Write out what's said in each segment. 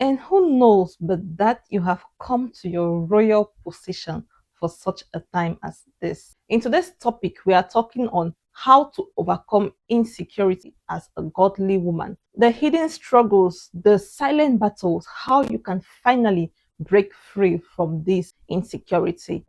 And who knows but that you have come to your royal position for such a time as this. In today's topic, we are talking on how to overcome insecurity as a godly woman. The hidden struggles, the silent battles, how you can finally break free from this insecurity.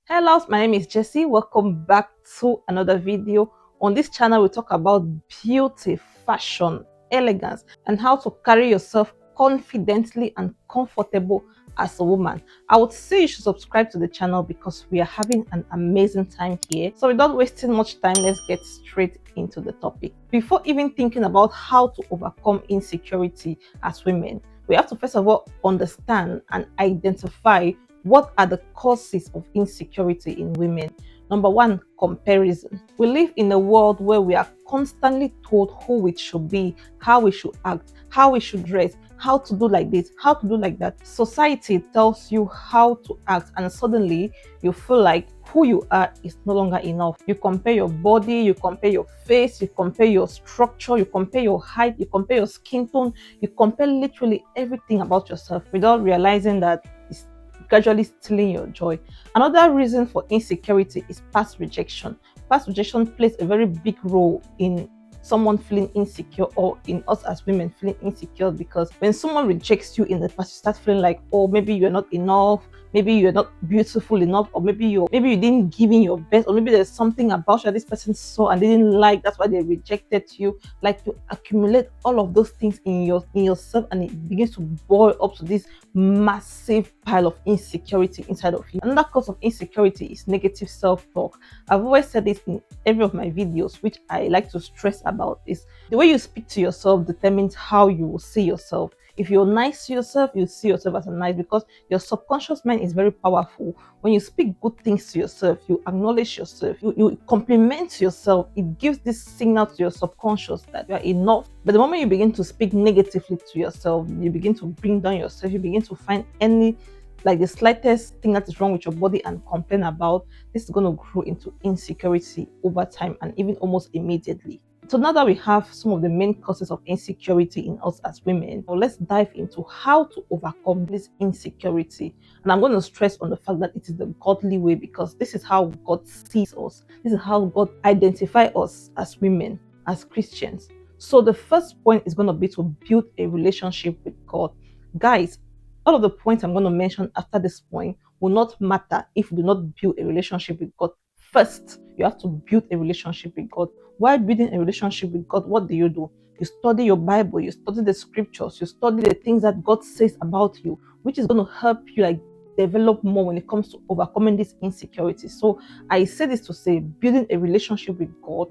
Hello, my name is Jessie. Welcome back to another video. On this channel, we talk about beauty, fashion, elegance, and how to carry yourself confidently and comfortable as a woman. I would say you should subscribe to the channel because we are having an amazing time here. So without wasting much time, let's get straight into the topic. Before even thinking about how to overcome insecurity as women, we have to first of all understand and identify what are the causes of insecurity in women. Number one, comparison. We live in a world where we are constantly told who we should be, how we should act, how we should dress, how to do like this, how to do like that. Society tells you how to act, and suddenly you feel like who you are is no longer enough. You compare your body, you compare your face, you compare your structure, you compare your height, you compare your skin tone, you compare literally everything about yourself without realizing that it's gradually stealing your joy. Another reason for insecurity is past rejection. Past rejection plays a very big role in someone feeling insecure, or in us as women feeling insecure, because when someone rejects you in the past, you start feeling like, oh, maybe you're not enough, maybe you're not beautiful enough, or maybe you didn't give in your best, or maybe there's something about you that this person saw and they didn't like, that's why they rejected you. Like, you accumulate all of those things in yourself, and it begins to boil up to this massive pile of insecurity inside of you. Another cause of insecurity is negative self-talk. I've always said this in every of my videos, which I like to stress about, is the way you speak to yourself determines how you will see yourself. If you're nice to yourself, you see yourself as a nice, because your subconscious mind is very powerful. When you speak good things to yourself, you acknowledge yourself, you compliment yourself, it gives this signal to your subconscious that you are enough. But the moment you begin to speak negatively to yourself, you begin to bring down yourself, you begin to find any, like the slightest thing that is wrong with your body and complain about, this is going to grow into insecurity over time and even almost immediately. So now that we have some of the main causes of insecurity in us as women, now let's dive into how to overcome this insecurity. And I'm going to stress on the fact that it is the godly way, because this is how God sees us. This is how God identifies us as women, as Christians. So the first point is going to be to build a relationship with God. Guys, all of the points I'm going to mention after this point will not matter if you do not build a relationship with God. First, you have to build a relationship with God. While building a relationship with God, what do? You study your Bible, you study the scriptures, you study the things that God says about you, which is going to help you like develop more when it comes to overcoming this insecurity. So I say this to say building a relationship with God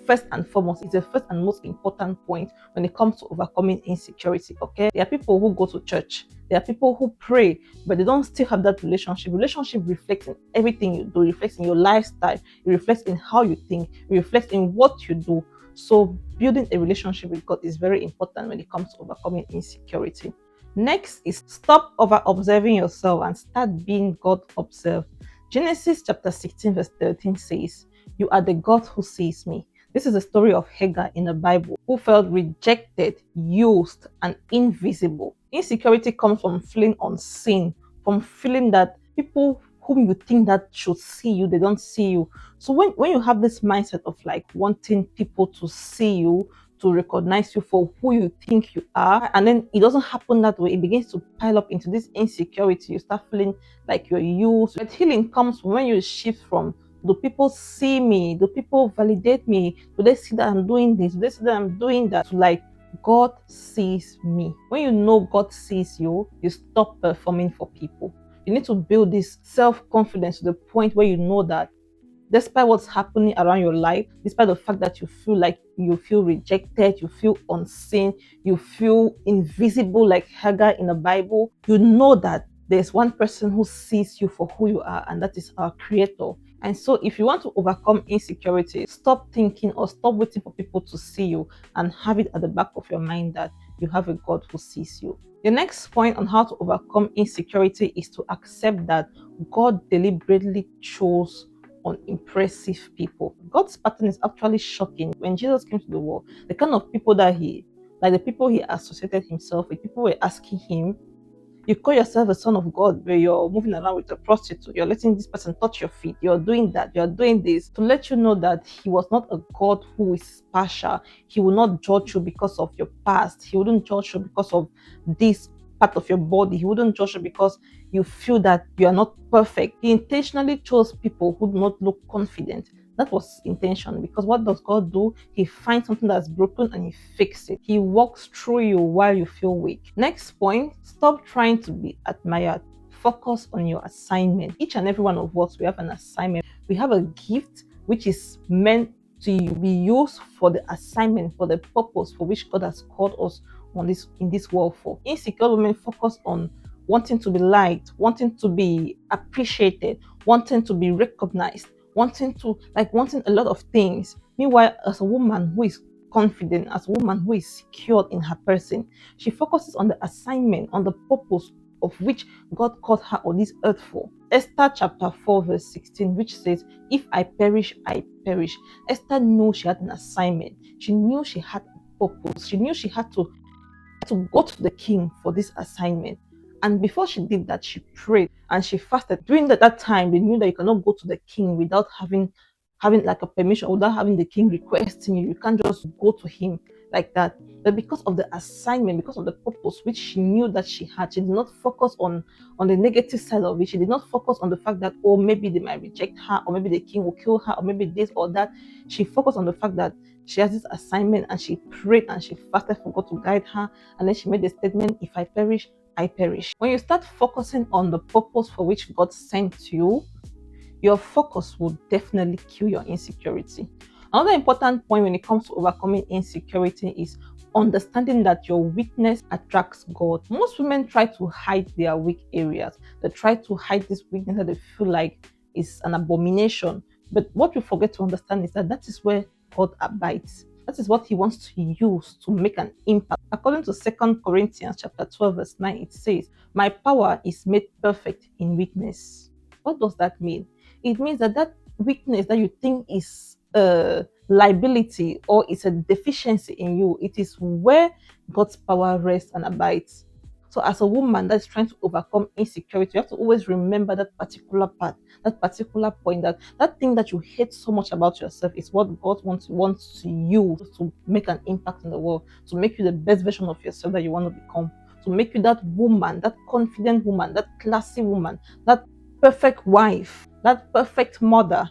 first and foremost is the first and most important point when it comes to overcoming insecurity. Okay, there are people who go to church, there are people who pray, but they don't still have that relationship reflects in everything you do, it reflects in your lifestyle, it reflects in how you think, it reflects in what you do. So building a relationship with God is very important when it comes to overcoming insecurity. Next is stop over observing yourself and start being God observed. Genesis chapter 16 verse 13 says, "You are the God who sees me." This is the story of Hagar in the Bible, who felt rejected, used, and invisible. Insecurity comes from feeling unseen, from feeling that people whom you think that should see you, they don't see you. So when you have this mindset of like wanting people to see you, to recognize you for who you think you are, and then it doesn't happen that way, it begins to pile up into this insecurity. You start feeling like you're used. But healing comes when you shift from, do people see me? Do people validate me? Do they see that I'm doing this? Do they see that I'm doing that? To like, God sees me. When you know God sees you, you stop performing for people. You need to build this self-confidence to the point where you know that despite what's happening around your life, despite the fact that you feel rejected, you feel unseen, you feel invisible like Hagar in the Bible, you know that there's one person who sees you for who you are, and that is our Creator. And so if you want to overcome insecurity, stop thinking or stop waiting for people to see you, and have it at the back of your mind that you have a God who sees you. The next point on how to overcome insecurity is to accept that God deliberately chose unimpressive people. God's pattern is actually shocking. When Jesus came to the world, the kind of people that the people he associated himself with, people were asking him, you call yourself a son of God, but you're moving around with a prostitute. You're letting this person touch your feet. You're doing that. You're doing this. To let you know that he was not a God who is partial. He will not judge you because of your past. He wouldn't judge you because of this part of your body. He wouldn't judge you because you feel that you are not perfect. He intentionally chose people who do not look confident. That was intention, because what does God do? He finds something that's broken and he fixes it. He walks through you while you feel weak. Next point, stop trying to be admired. Focus on your assignment. Each and every one of us, we have an assignment. We have a gift which is meant to be used for the assignment, for the purpose for which God has called us in this world for. Insecure women focus on wanting to be liked, wanting to be appreciated, wanting to be recognized, wanting a lot of things. Meanwhile, as a woman who is confident, as a woman who is secured in her person, she focuses on the assignment, on the purpose of which God called her on this earth for. Esther chapter 4 verse 16, which says, if I perish, I perish. Esther knew she had an assignment. She knew she had a purpose. She knew she had to go to the king for this assignment. And before she did that, she prayed and she fasted. During that time, they knew that you cannot go to the king without having like a permission, without having the king requesting you. You can't just go to him like that. But because of the assignment, because of the purpose which she knew that she had, she did not focus on the negative side of it. She did not focus on the fact that, oh, maybe they might reject her, or maybe the king will kill her, or maybe this or that. She focused on the fact that she has this assignment, and she prayed and she fasted for God to guide her. And then she made the statement, if I perish, I perish. When you start focusing on the purpose for which God sent you, your focus will definitely kill your insecurity. Another important point when it comes to overcoming insecurity is understanding that your weakness attracts God. Most women try to hide their weak areas. They try to hide this weakness that they feel like is an abomination. But what we forget to understand is that that is where God abides. That is what he wants to use to make an impact. According to 2 Corinthians chapter 12 verse 9, it says, my power is made perfect in weakness. What does that mean? It means that weakness that you think is a liability or is a deficiency in you, it is where God's power rests and abides. So as a woman that is trying to overcome insecurity, you have to always remember that particular part, that particular point, that thing that you hate so much about yourself is what God wants to use to make an impact in the world, to make you the best version of yourself that you want to become, to make you that woman, that confident woman, that classy woman, that perfect wife, that perfect mother.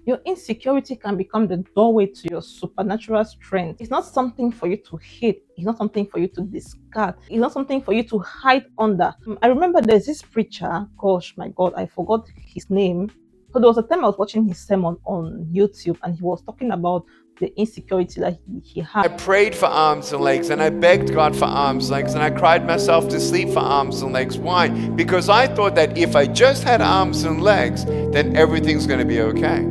Your insecurity can become the doorway to your supernatural strength. It's not something for you to hate. It's not something for you to discard. It's not something for you to hide under. I remember there's this preacher, gosh, my God, I forgot his name. So there was a time I was watching his sermon on YouTube, and he was talking about the insecurity that he had. I prayed for arms and legs, and I begged God for arms and legs, and I cried myself to sleep for arms and legs. Why? Because I thought that if I just had arms and legs, then everything's going to be okay.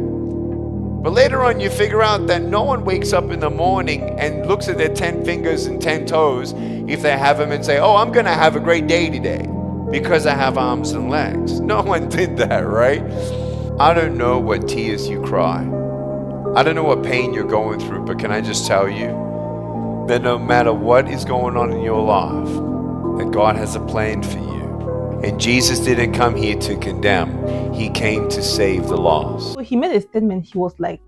But later on, you figure out that no one wakes up in the morning and looks at their 10 fingers and 10 toes, if they have them, and say, oh, I'm going to have a great day today because I have arms and legs. No one did that, right? I don't know what tears you cry. I don't know what pain you're going through, but can I just tell you that no matter what is going on in your life, that God has a plan for you. And Jesus didn't come here to condemn. He came to save the lost. So he made a statement. He was like,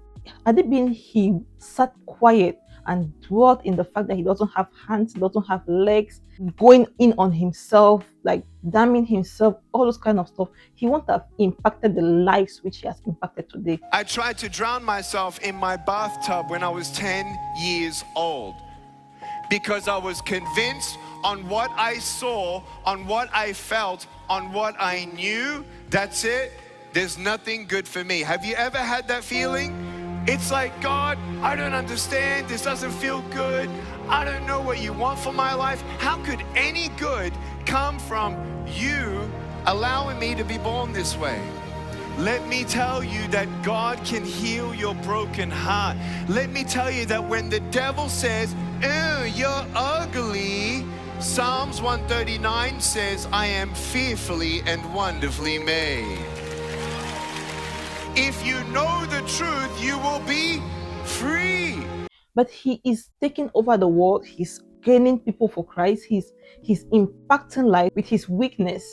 had it been he sat quiet and dwelt in the fact that he doesn't have hands, doesn't have legs, going in on himself, like damning himself, all those kind of stuff, he won't have impacted the lives which he has impacted today. I tried to drown myself in my bathtub when I was 10 years old because I was convinced on what I saw, on what I felt, on what I knew. That's it. There's nothing good for me. Have you ever had that feeling? It's like, God, I don't understand. This doesn't feel good. I don't know what you want for my life. How could any good come from you allowing me to be born this way? Let me tell you that God can heal your broken heart. Let me tell you that when the devil says, Ew, you're ugly. Psalms 139 says, I am fearfully and wonderfully made. If you know the truth, you will be free. But he is taking over the world. He's gaining people for Christ. He's impacting life with his weakness.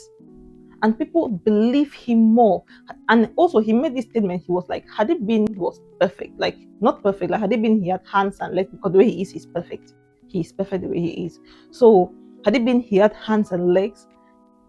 And people believe him more. And also he made this statement. He was like, had it been he was perfect, like not perfect, like had it been he had hands and legs, because the way he is, he's perfect. He is perfect the way he is. So had it been he had hands and legs,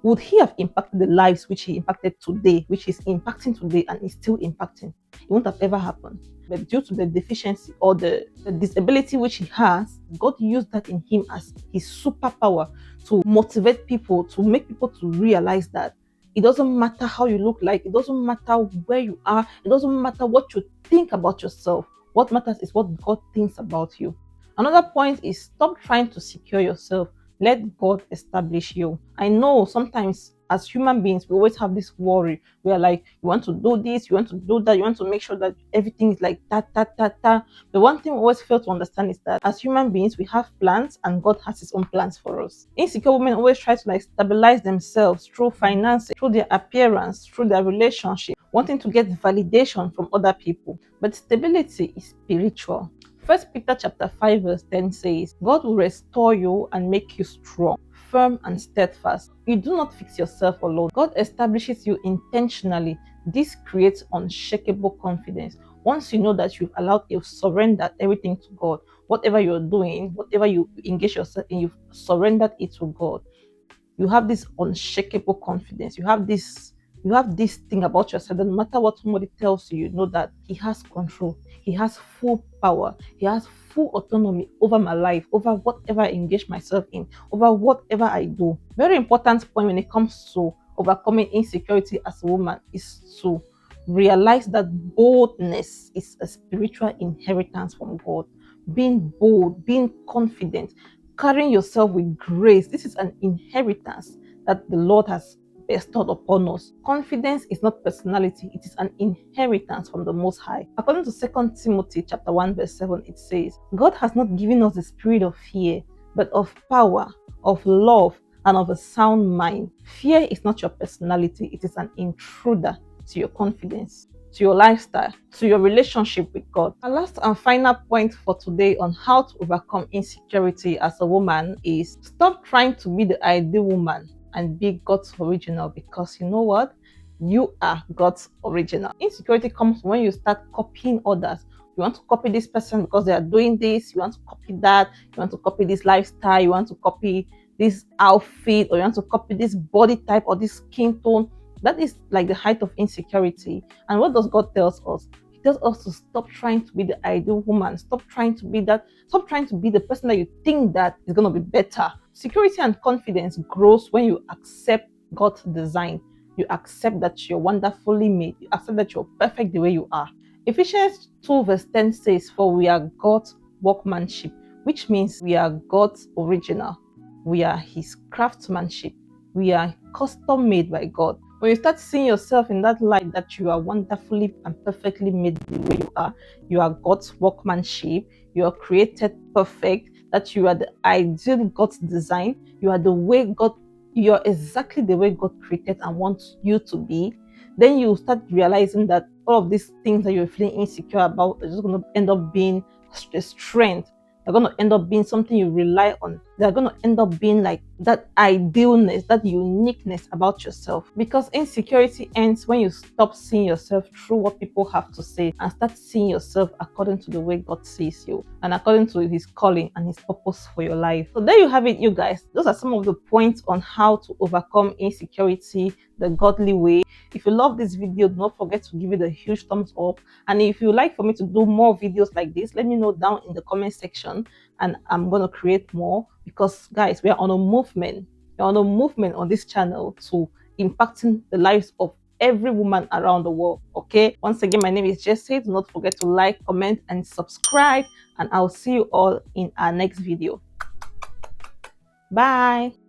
would he have impacted the lives which he impacted today, which is impacting today and is still impacting? It wouldn't have ever happened. But due to the deficiency or the disability which he has, God used that in him as his superpower to motivate people, to make people to realize that it doesn't matter how you look like, it doesn't matter where you are, it doesn't matter what you think about yourself. What matters is what God thinks about you. Another point is stop trying to secure yourself. Let God establish you. I know sometimes as human beings, we always have this worry. We are like, you want to do this, you want to do that, you want to make sure that everything is like that, that, that, that. The one thing we always fail to understand is that as human beings, we have plans and God has his own plans for us. Insecure women always try to like stabilize themselves through finances, through their appearance, through their relationship, wanting to get validation from other people. But stability is spiritual. First Peter chapter 5 verse 10 says, God will restore you and make you strong, firm and steadfast. You do not fix yourself alone. God establishes you intentionally. This creates unshakable confidence. Once you know that you've allowed, you've surrendered everything to God, whatever you're doing, whatever you engage yourself in, you've surrendered it to God. You have this unshakable confidence. You have this thing about yourself that no matter what somebody tells you, you know that he has control. He has full power. He has full autonomy over my life, over whatever I engage myself in, over whatever I do. Very important point when it comes to overcoming insecurity as a woman is to realize that boldness is a spiritual inheritance from God. Being bold, being confident, carrying yourself with grace. This is an inheritance that the Lord has bestowed upon us. Confidence is not personality, it is an inheritance from the Most High. According to 2 Timothy chapter 1 verse 7, it says, God has not given us the spirit of fear, but of power, of love, and of a sound mind. Fear is not your personality, it is an intruder to your confidence, to your lifestyle, to your relationship with God. Our last and final point for today on how to overcome insecurity as a woman is stop trying to be the ideal woman and be God's original, because you know what? You are God's original. Insecurity comes when you start copying others. You want to copy this person because they are doing this, you want to copy that, you want to copy this lifestyle, you want to copy this outfit, or you want to copy this body type or this skin tone. That is like the height of insecurity. And what does God tell us? He tells us to stop trying to be the ideal woman. Stop trying to be that. Stop trying to be the person that you think that is going to be better. Security and confidence grows when you accept God's design. You accept that you're wonderfully made. You accept that you're perfect the way you are. Ephesians 2 verse 10 says, for we are God's workmanship, which means we are God's original. We are his craftsmanship. We are custom made by God. When you start seeing yourself in that light, that you are wonderfully and perfectly made the way you are God's workmanship, you are created perfect, that you are the ideal God's design, you are the way God, you are exactly the way God created and wants you to be, then you start realizing that all of these things that you're feeling insecure about are just going to end up being a strength. They're going to end up being something you rely on. They're going to end up being like that idealness, that uniqueness about yourself. Because insecurity ends when you stop seeing yourself through what people have to say and start seeing yourself according to the way God sees you and according to his calling and his purpose for your life. So there you have it, you guys. Those are some of the points on how to overcome insecurity the godly way. If you love this video, do not forget to give it a huge thumbs up. And if you like for me to do more videos like this, let me know down in the comment section and I'm going to create more, because guys, we are on a movement. We're on a movement on this channel to impacting the lives of every woman around the world. Okay, once again, my name is Jessie. Do not forget to like, comment and subscribe, and I'll see you all in our next video. Bye.